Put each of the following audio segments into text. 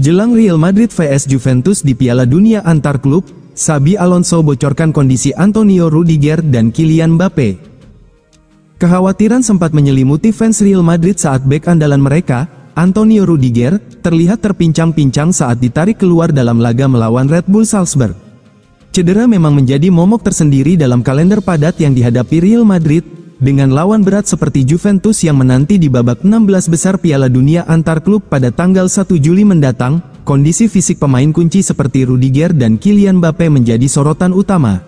Jelang Real Madrid vs Juventus di Piala Dunia Antar Klub, Xabi Alonso bocorkan kondisi Antonio Rudiger dan Kylian Mbappe. Kekhawatiran sempat menyelimuti fans Real Madrid saat bek andalan mereka, Antonio Rudiger, terlihat terpincang-pincang saat ditarik keluar dalam laga melawan Red Bull Salzburg. Cedera memang menjadi momok tersendiri dalam kalender padat yang dihadapi Real Madrid, dengan lawan berat seperti Juventus yang menanti di babak 16 besar Piala Dunia Antar Klub pada tanggal 1 Juli mendatang. Kondisi fisik pemain kunci seperti Rudiger dan Kylian Mbappe menjadi sorotan utama.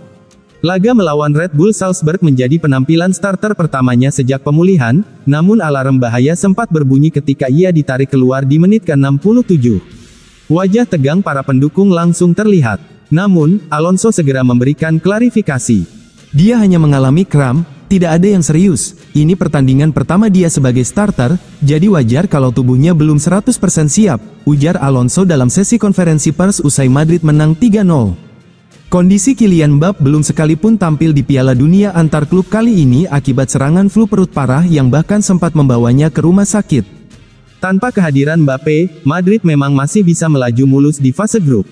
Laga melawan Red Bull Salzburg menjadi penampilan starter pertamanya sejak pemulihan, namun alarm bahaya sempat berbunyi ketika ia ditarik keluar di menit ke-67. Wajah tegang para pendukung langsung terlihat. Namun, Alonso segera memberikan klarifikasi. Dia hanya mengalami kram, tidak ada yang serius. Ini pertandingan pertama dia sebagai starter, jadi wajar kalau tubuhnya belum 100% siap, ujar Alonso dalam sesi konferensi pers usai Madrid menang 3-0. Kondisi Kylian Mbappe belum sekalipun tampil di Piala Dunia Antar Klub kali ini akibat serangan flu perut parah yang bahkan sempat membawanya ke rumah sakit. Tanpa kehadiran Mbappe, Madrid memang masih bisa melaju mulus di fase grup.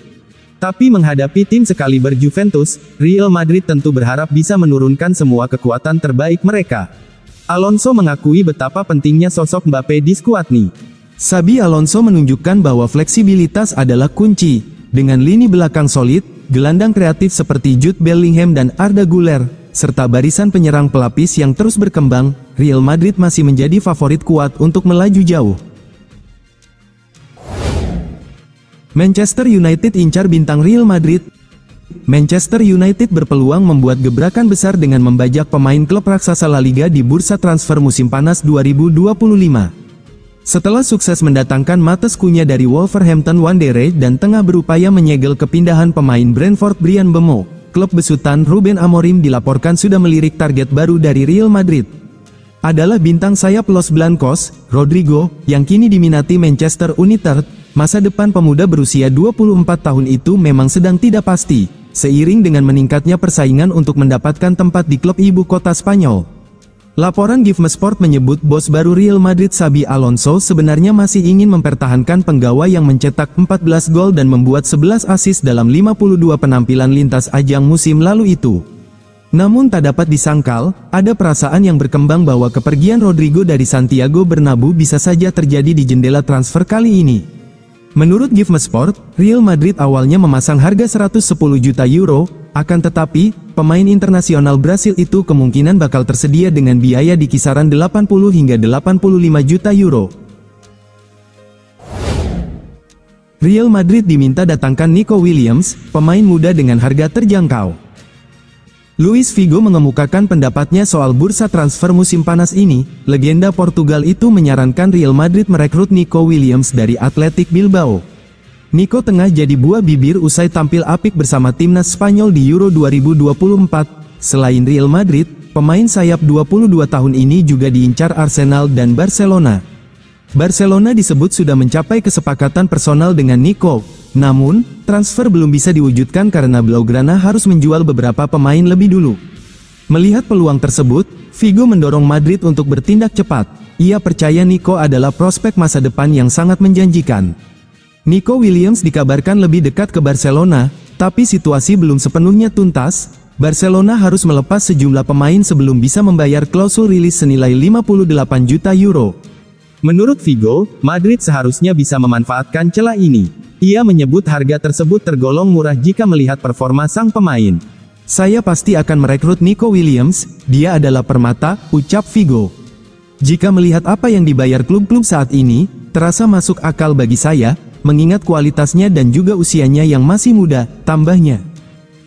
Tapi menghadapi tim sekaliber Juventus, Real Madrid tentu berharap bisa menurunkan semua kekuatan terbaik mereka. Alonso mengakui betapa pentingnya sosok Mbappe di skuad ini. Xabi Alonso menunjukkan bahwa fleksibilitas adalah kunci. Dengan lini belakang solid, gelandang kreatif seperti Jude Bellingham dan Arda Güler, serta barisan penyerang pelapis yang terus berkembang, Real Madrid masih menjadi favorit kuat untuk melaju jauh. Manchester United incar bintang Real Madrid. Manchester United berpeluang membuat gebrakan besar dengan membajak pemain klub raksasa La Liga di bursa transfer musim panas 2025. Setelah sukses mendatangkan Matheus Cunha dari Wolverhampton Wanderers dan tengah berupaya menyegel kepindahan pemain Brentford Bryan Mbeumo, klub besutan Ruben Amorim dilaporkan sudah melirik target baru dari Real Madrid. Adalah bintang sayap Los Blancos, Rodrigo, yang kini diminati Manchester United. Masa depan pemuda berusia 24 tahun itu memang sedang tidak pasti, seiring dengan meningkatnya persaingan untuk mendapatkan tempat di klub ibu kota Spanyol. Laporan GIFMesport menyebut bos baru Real Madrid Xabi Alonso sebenarnya masih ingin mempertahankan penggawa yang mencetak 14 gol dan membuat 11 assist dalam 52 penampilan lintas ajang musim lalu itu. Namun tak dapat disangkal, ada perasaan yang berkembang bahwa kepergian Rodrigo dari Santiago Bernabeu bisa saja terjadi di jendela transfer kali ini. Menurut GIFMesport, Real Madrid awalnya memasang harga 110 juta euro, akan tetapi, pemain internasional Brasil itu kemungkinan bakal tersedia dengan biaya di kisaran 80 hingga 85 juta euro. Real Madrid diminta datangkan Nico Williams, pemain muda dengan harga terjangkau. Luis Figo mengemukakan pendapatnya soal bursa transfer musim panas ini. Legenda Portugal itu menyarankan Real Madrid merekrut Nico Williams dari Athletic Bilbao. Nico tengah jadi buah bibir usai tampil apik bersama timnas Spanyol di Euro 2024. Selain Real Madrid, pemain sayap 22 tahun ini juga diincar Arsenal dan Barcelona. Barcelona disebut sudah mencapai kesepakatan personal dengan Nico. Namun, transfer belum bisa diwujudkan karena Blaugrana harus menjual beberapa pemain lebih dulu. Melihat peluang tersebut, Figo mendorong Madrid untuk bertindak cepat. Ia percaya Nico adalah prospek masa depan yang sangat menjanjikan. Nico Williams dikabarkan lebih dekat ke Barcelona, tapi situasi belum sepenuhnya tuntas. Barcelona harus melepas sejumlah pemain sebelum bisa membayar klausul rilis senilai 58 juta euro. Menurut Figo, Madrid seharusnya bisa memanfaatkan celah ini. Ia menyebut harga tersebut tergolong murah jika melihat performa sang pemain. Saya pasti akan merekrut Nico Williams, dia adalah permata, ucap Figo. Jika melihat apa yang dibayar klub-klub saat ini, terasa masuk akal bagi saya, mengingat kualitasnya dan juga usianya yang masih muda, tambahnya.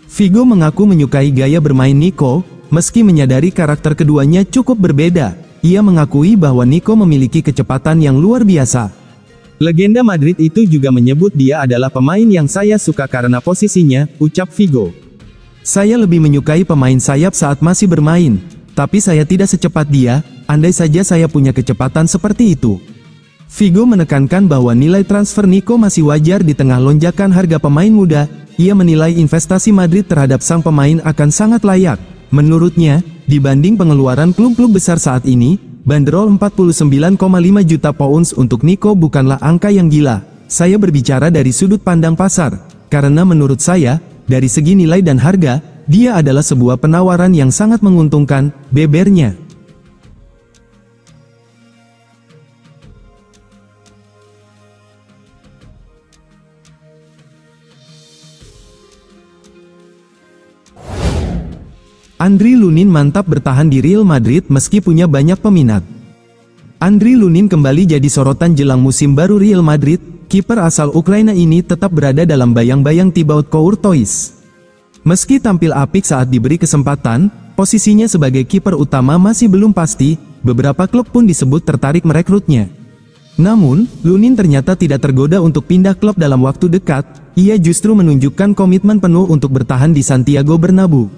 Figo mengaku menyukai gaya bermain Nico, meski menyadari karakter keduanya cukup berbeda. Ia mengakui bahwa Nico memiliki kecepatan yang luar biasa. Legenda Madrid itu juga menyebut dia adalah pemain yang saya suka karena posisinya, ucap Figo. Saya lebih menyukai pemain sayap saat masih bermain, tapi saya tidak secepat dia, andai saja saya punya kecepatan seperti itu. Figo menekankan bahwa nilai transfer Nico masih wajar di tengah lonjakan harga pemain muda. Ia menilai investasi Madrid terhadap sang pemain akan sangat layak. Menurutnya, dibanding pengeluaran klub-klub besar saat ini, bandrol 49,5 juta pounds untuk Nico bukanlah angka yang gila. saya berbicara dari sudut pandang pasar, karena menurut saya, dari segi nilai dan harga, dia adalah sebuah penawaran yang sangat menguntungkan, bebernya. Andriy Lunin mantap bertahan di Real Madrid meski punya banyak peminat. Andriy Lunin kembali jadi sorotan jelang musim baru Real Madrid. Kiper asal Ukraina ini tetap berada dalam bayang-bayang Thibaut Courtois. Meski tampil apik saat diberi kesempatan, posisinya sebagai kiper utama masih belum pasti. Beberapa klub pun disebut tertarik merekrutnya. Namun, Lunin ternyata tidak tergoda untuk pindah klub dalam waktu dekat. Ia justru menunjukkan komitmen penuh untuk bertahan di Santiago Bernabeu.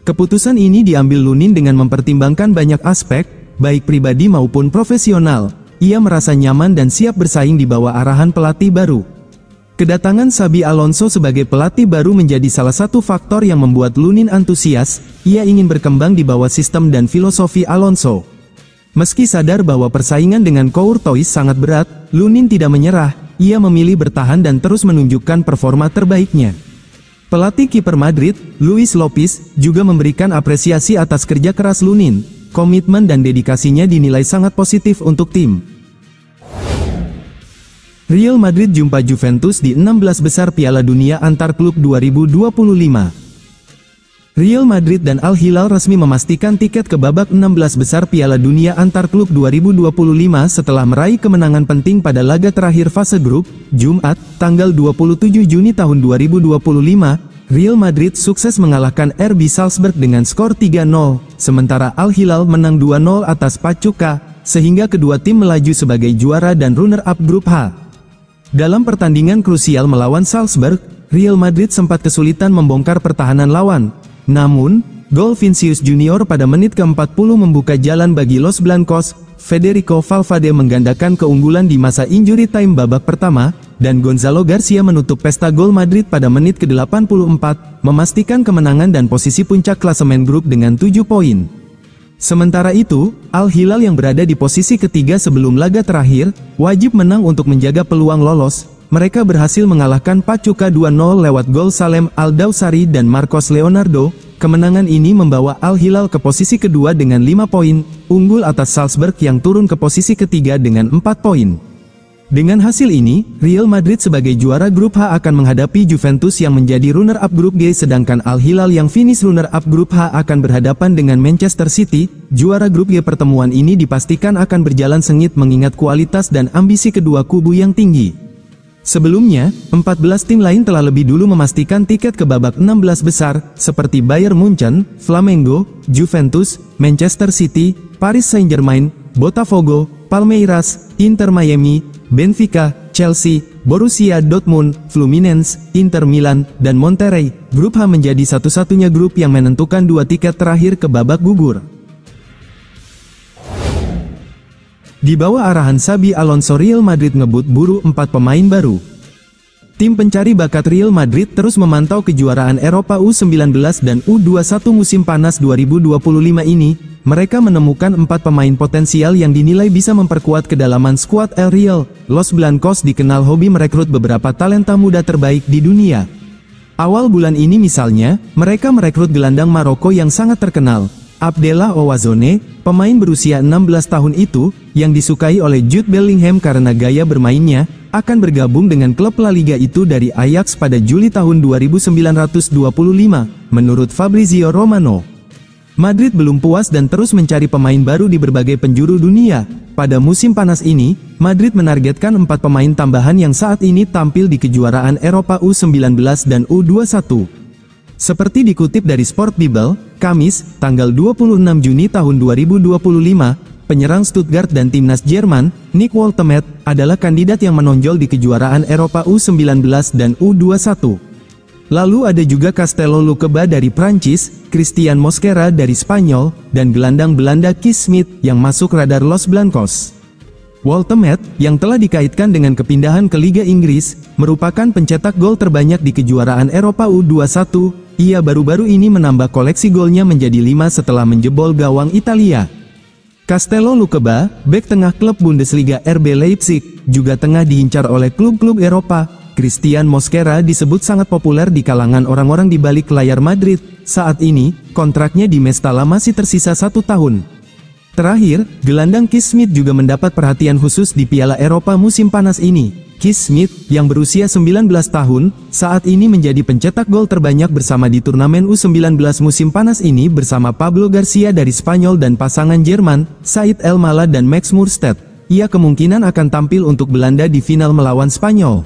Keputusan ini diambil Lunin dengan mempertimbangkan banyak aspek, baik pribadi maupun profesional. Ia merasa nyaman dan siap bersaing di bawah arahan pelatih baru. Kedatangan Xabi Alonso sebagai pelatih baru menjadi salah satu faktor yang membuat Lunin antusias. Ia ingin berkembang di bawah sistem dan filosofi Alonso. Meski sadar bahwa persaingan dengan Courtois sangat berat, Lunin tidak menyerah. Ia memilih bertahan dan terus menunjukkan performa terbaiknya. Pelatih kiper Madrid, Luis Lopez, juga memberikan apresiasi atas kerja keras Lunin. Komitmen dan dedikasinya dinilai sangat positif untuk tim. Real Madrid jumpa Juventus di 16 besar Piala Dunia Antar Klub 2025. Real Madrid dan Al Hilal resmi memastikan tiket ke babak 16 besar Piala Dunia Antar Klub 2025 setelah meraih kemenangan penting pada laga terakhir fase grup, Jumat, tanggal 27 Juni tahun 2025. Real Madrid sukses mengalahkan RB Salzburg dengan skor 3-0, sementara Al Hilal menang 2-0 atas Pachuca, sehingga kedua tim melaju sebagai juara dan runner-up grup H. Dalam pertandingan krusial melawan Salzburg, Real Madrid sempat kesulitan membongkar pertahanan lawan. Namun, gol Vinicius Junior pada menit ke-40 membuka jalan bagi Los Blancos. Federico Valverde menggandakan keunggulan di masa injury time babak pertama, dan Gonzalo Garcia menutup pesta gol Madrid pada menit ke-84, memastikan kemenangan dan posisi puncak klasemen grup dengan 7 poin. Sementara itu, Al Hilal yang berada di posisi ketiga sebelum laga terakhir, wajib menang untuk menjaga peluang lolos. Mereka berhasil mengalahkan Pachuca 2-0 lewat gol Salem Al-Dawsari dan Marcos Leonardo. Kemenangan ini membawa Al Hilal ke posisi kedua dengan 5 poin, unggul atas Salzburg yang turun ke posisi ketiga dengan 4 poin. Dengan hasil ini, Real Madrid sebagai juara grup H akan menghadapi Juventus yang menjadi runner-up grup G, sedangkan Al Hilal yang finish runner-up grup H akan berhadapan dengan Manchester City. Juara grup G. Pertemuan ini dipastikan akan berjalan sengit mengingat kualitas dan ambisi kedua kubu yang tinggi. Sebelumnya, 14 tim lain telah lebih dulu memastikan tiket ke babak 16 besar, seperti Bayern Munchen, Flamengo, Juventus, Manchester City, Paris Saint-Germain, Botafogo, Palmeiras, Inter Miami, Benfica, Chelsea, Borussia Dortmund, Fluminense, Inter Milan, dan Monterrey. Grup H menjadi satu-satunya grup yang menentukan 2 tiket terakhir ke babak gugur. Di bawah arahan Xabi Alonso, Real Madrid ngebut buru 4 pemain baru. Tim pencari bakat Real Madrid terus memantau kejuaraan Eropa U19 dan U21 musim panas 2025 ini. Mereka menemukan 4 pemain potensial yang dinilai bisa memperkuat kedalaman skuad El Real. Los Blancos dikenal hobi merekrut beberapa talenta muda terbaik di dunia. Awal bulan ini misalnya, mereka merekrut gelandang Maroko yang sangat terkenal, Abdellah Ouazzone, pemain berusia 16 tahun itu, yang disukai oleh Jude Bellingham karena gaya bermainnya, akan bergabung dengan klub La Liga itu dari Ajax pada Juli tahun 2925, menurut Fabrizio Romano. Madrid belum puas dan terus mencari pemain baru di berbagai penjuru dunia. Pada musim panas ini, Madrid menargetkan 4 pemain tambahan yang saat ini tampil di kejuaraan Eropa U19 dan U21. Seperti dikutip dari Sport Bible, Kamis, tanggal 26 Juni tahun 2025, penyerang Stuttgart dan timnas Jerman, Nick Woltemade, adalah kandidat yang menonjol di kejuaraan Eropa U19 dan U21. Lalu ada juga Castello Lukeba dari Prancis, Christian Mosquera dari Spanyol, dan gelandang Belanda Kees Smit yang masuk radar Los Blancos. Woltemade, yang telah dikaitkan dengan kepindahan ke Liga Inggris, merupakan pencetak gol terbanyak di kejuaraan Eropa U21. Ia baru-baru ini menambah koleksi golnya menjadi 5 setelah menjebol gawang Italia. Castello Lukeba, bek tengah klub Bundesliga RB Leipzig, juga tengah diincar oleh klub-klub Eropa. Christian Mosquera disebut sangat populer di kalangan orang-orang di balik layar Madrid. Saat ini, kontraknya di Mestalla masih tersisa 1 tahun. Terakhir, gelandang Keith Smith juga mendapat perhatian khusus di Piala Eropa musim panas ini. Keith Smith, yang berusia 19 tahun, saat ini menjadi pencetak gol terbanyak bersama di turnamen U19 musim panas ini bersama Pablo Garcia dari Spanyol dan pasangan Jerman, Said Elmala dan Max Murstedt. Ia kemungkinan akan tampil untuk Belanda di final melawan Spanyol.